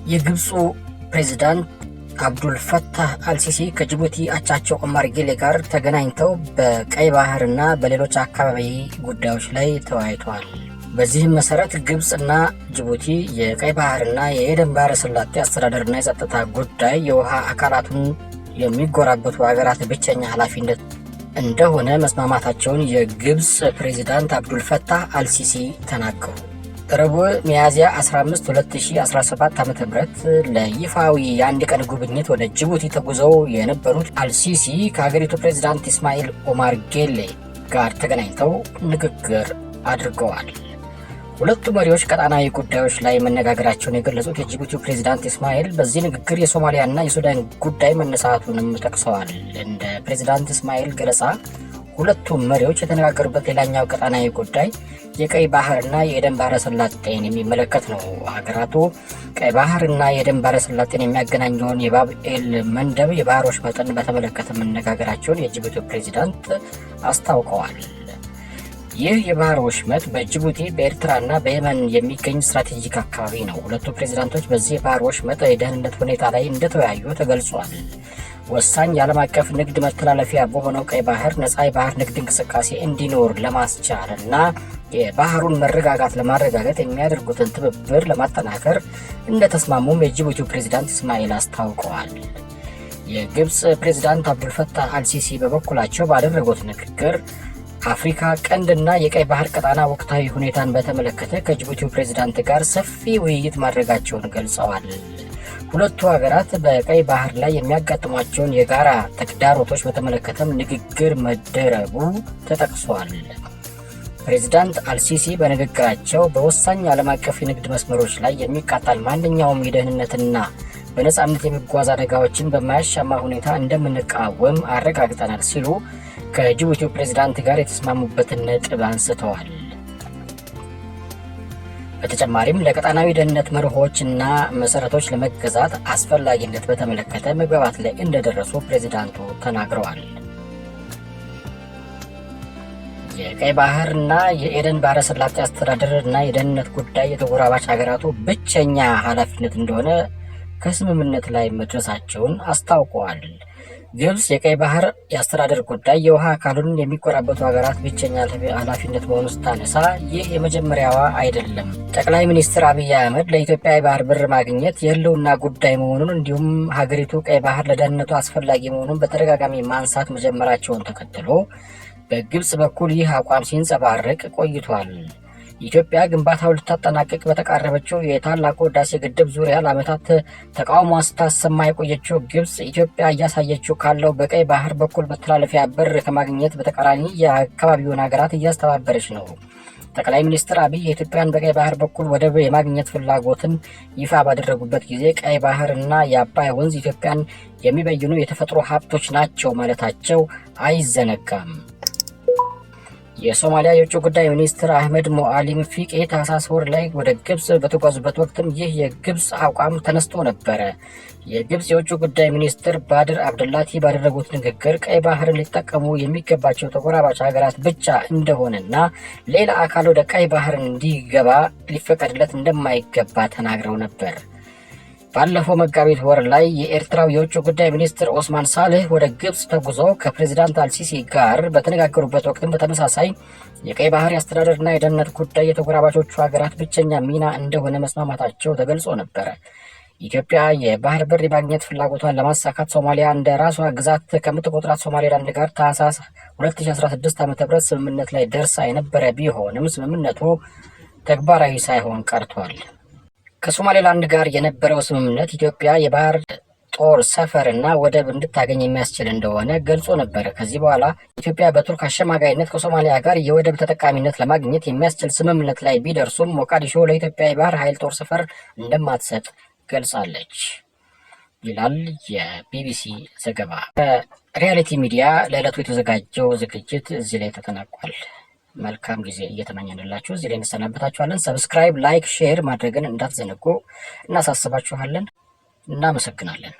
የግብፁ ፕሬዝዳንት አብዱል ፈታህ አልሲሲ ከጅቡቲ አቻቸው ኦማር ጌሌ ጋር ተገናኝተው በቀይ ባህርና በሌሎች አካባቢ ጉዳዮች ላይ ተወያይተዋል። በዚህም መሰረት ግብፅና ጅቡቲ የቀይ ባህርና የኤደን ባህረ ሰላጤ አስተዳደርና የጸጥታ ጉዳይ የውሃ አካላቱን የሚጎራበቱ ሀገራት ብቸኛ ኃላፊነት እንደሆነ መስማማታቸውን የግብፅ ፕሬዝዳንት አብዱል ፈታህ አልሲሲ ተናገሩ። ረቡዕ ሚያዝያ 15 2017 ዓ.ም ለይፋዊ የአንድ ቀን ጉብኝት ወደ ጅቡቲ ተጉዘው የነበሩት አልሲሲ ከሀገሪቱ ፕሬዝዳንት ኢስማኤል ኦማር ጌሌ ጋር ተገናኝተው ንግግር አድርገዋል። ሁለቱ መሪዎች ቀጣናዊ ጉዳዮች ላይ መነጋገራቸውን የገለጹት የጅቡቲው ፕሬዝዳንት ኢስማኤል በዚህ ንግግር የሶማሊያና የሱዳን ጉዳይ መነሳቱንም ጠቅሰዋል። እንደ ፕሬዝዳንት ኢስማኤል ገለጻ ሁለቱም መሪዎች የተነጋገሩበት ሌላኛው ቀጣናዊ ጉዳይ የቀይ ባህርና የኤደን ባህረ ሰላጤን የሚመለከት ነው። ሀገራቱ ቀይ ባህርና የኤደን ባህረ ሰላጤን የሚያገናኘውን የባብኤል መንደብ የባህሮች መጠን በተመለከተ መነጋገራቸውን የጅቡቲው ፕሬዝዳንት አስታውቀዋል። ይህ የባህር ወሽመጥ በጅቡቲ በኤርትራና በየመን የሚገኝ ስትራቴጂክ አካባቢ ነው። ሁለቱ ፕሬዝዳንቶች በዚህ የባህር ወሽመጥ የደህንነት ሁኔታ ላይ እንደተወያዩ ተገልጿል። ወሳኝ የዓለም አቀፍ ንግድ መተላለፊያ በሆነው ቀይ ባህር ነፃ የባህር ንግድ እንቅስቃሴ እንዲኖር ለማስቻል እና የባህሩን መረጋጋት ለማረጋገጥ የሚያደርጉትን ትብብር ለማጠናከር እንደተስማሙም የጅቡቲው ፕሬዝዳንት ኢስማኤል አስታውቀዋል። የግብፅ ፕሬዝዳንት አብዱል ፈታህ አልሲሲ በበኩላቸው ባደረጉት ንግግር አፍሪካ ቀንድና የቀይ ባህር ቀጣና ወቅታዊ ሁኔታን በተመለከተ ከጅቡቲው ፕሬዝዳንት ጋር ሰፊ ውይይት ማድረጋቸውን ገልጸዋል። ሁለቱ ሀገራት በቀይ ባህር ላይ የሚያጋጥሟቸውን የጋራ ተግዳሮቶች በተመለከተም ንግግር መደረጉ ተጠቅሷል። ፕሬዝዳንት አልሲሲ በንግግራቸው በወሳኝ ዓለም አቀፍ የንግድ መስመሮች ላይ የሚቃጣል ማንኛውም የደህንነትና በነፃነት የሚጓዝ አደጋዎችን በማያሻማ ሁኔታ እንደምንቃወም አረጋግጠናል ሲሉ ከጅቡቲው ፕሬዝዳንት ጋር የተስማሙበትን ነጥብ አንስተዋል። በተጨማሪም ለቀጣናዊ ደህንነት መርሆች እና መሰረቶች ለመገዛት አስፈላጊነት በተመለከተ መግባባት ላይ እንደደረሱ ፕሬዝዳንቱ ተናግረዋል። የቀይ ባህርና የኤደን ባህረ ሰላጤ አስተዳደር እና የደህንነት ጉዳይ የተጎራባች ሀገራቱ ብቸኛ ኃላፊነት እንደሆነ ከስምምነት ላይ መድረሳቸውን አስታውቀዋል። ግብፅ የቀይ ባህር የአስተዳደር ጉዳይ የውሃ አካሉን የሚቆራበቱ ሀገራት ብቸኛ ኃላፊነት መሆኑን ስታነሳ ይህ የመጀመሪያዋ አይደለም። ጠቅላይ ሚኒስትር አብይ አህመድ ለኢትዮጵያ የባህር በር ማግኘት የህልውና ጉዳይ መሆኑን እንዲሁም ሀገሪቱ ቀይ ባህር ለደህንነቱ አስፈላጊ መሆኑን በተደጋጋሚ ማንሳት መጀመራቸውን ተከትሎ በግብፅ በኩል ይህ አቋም ሲንጸባረቅ ቆይቷል። ኢትዮጵያ ግንባታው ልታጠናቀቅ በተቃረበችው የታላቁ ህዳሴ ግድብ ዙሪያ ለዓመታት ተቃውሞ ስታሰማ የቆየችው ግብፅ ኢትዮጵያ እያሳየችው ካለው በቀይ ባህር በኩል መተላለፊያ በር ከማግኘት በተቃራኒ የአካባቢውን ሀገራት እያስተባበረች ነው። ጠቅላይ ሚኒስትር አብይ የኢትዮጵያን በቀይ ባህር በኩል ወደብ የማግኘት ፍላጎትን ይፋ ባደረጉበት ጊዜ ቀይ ባህር እና የአባይ ወንዝ ኢትዮጵያን የሚበይኑ የተፈጥሮ ሀብቶች ናቸው ማለታቸው አይዘነጋም። የሶማሊያ የውጭ ጉዳይ ሚኒስትር አህመድ ሞአሊም ፊቄ ታህሳስ ወር ላይ ወደ ግብፅ በተጓዙበት ወቅትም ይህ የግብፅ አቋም ተነስቶ ነበረ። የግብፅ የውጭ ጉዳይ ሚኒስትር ባድር አብደላቲ ባደረጉት ንግግር ቀይ ባህርን ሊጠቀሙ የሚገባቸው ተጎራባች ሀገራት ብቻ እንደሆነና ሌላ አካል ወደ ቀይ ባህር እንዲገባ ሊፈቀድለት እንደማይገባ ተናግረው ነበር። ባለፈው መጋቢት ወር ላይ የኤርትራው የውጭ ጉዳይ ሚኒስትር ኦስማን ሳልህ ወደ ግብፅ ተጉዘው ከፕሬዝዳንት አልሲሲ ጋር በተነጋገሩበት ወቅትም በተመሳሳይ የቀይ ባህር የአስተዳደርና የደህንነት ጉዳይ የተጎራባቾቹ ሀገራት ብቸኛ ሚና እንደሆነ መስማማታቸው ተገልጾ ነበረ። ኢትዮጵያ የባህር በር የማግኘት ፍላጎቷን ለማሳካት ሶማሊያ እንደ ራሷ ግዛት ከምትቆጥራት ሶማሌላንድ ጋር ታህሳስ 2016 ዓ.ም ስምምነት ላይ ደርሳ የነበረ ቢሆንም ስምምነቱ ተግባራዊ ሳይሆን ቀርቷል። ከሶማሌላንድ ጋር የነበረው ስምምነት ኢትዮጵያ የባህር ጦር ሰፈር እና ወደብ እንድታገኝ የሚያስችል እንደሆነ ገልጾ ነበር። ከዚህ በኋላ ኢትዮጵያ በቱርክ አሸማጋይነት ከሶማሊያ ጋር የወደብ ተጠቃሚነት ለማግኘት የሚያስችል ስምምነት ላይ ቢደርሱም ሞቃዲሾ ለኢትዮጵያ የባህር ኃይል ጦር ሰፈር እንደማትሰጥ ገልጻለች ይላል የቢቢሲ ዘገባ። ከሪያሊቲ ሚዲያ ለዕለቱ የተዘጋጀው ዝግጅት እዚህ ላይ ተጠናቋል። መልካም ጊዜ እየተመኘንላችሁ እዚህ ላይ እንሰናበታችኋለን። ሰብስክራይብ፣ ላይክ፣ ሼር ማድረግን እንዳትዘነጉ እናሳስባችኋለን። እናመሰግናለን።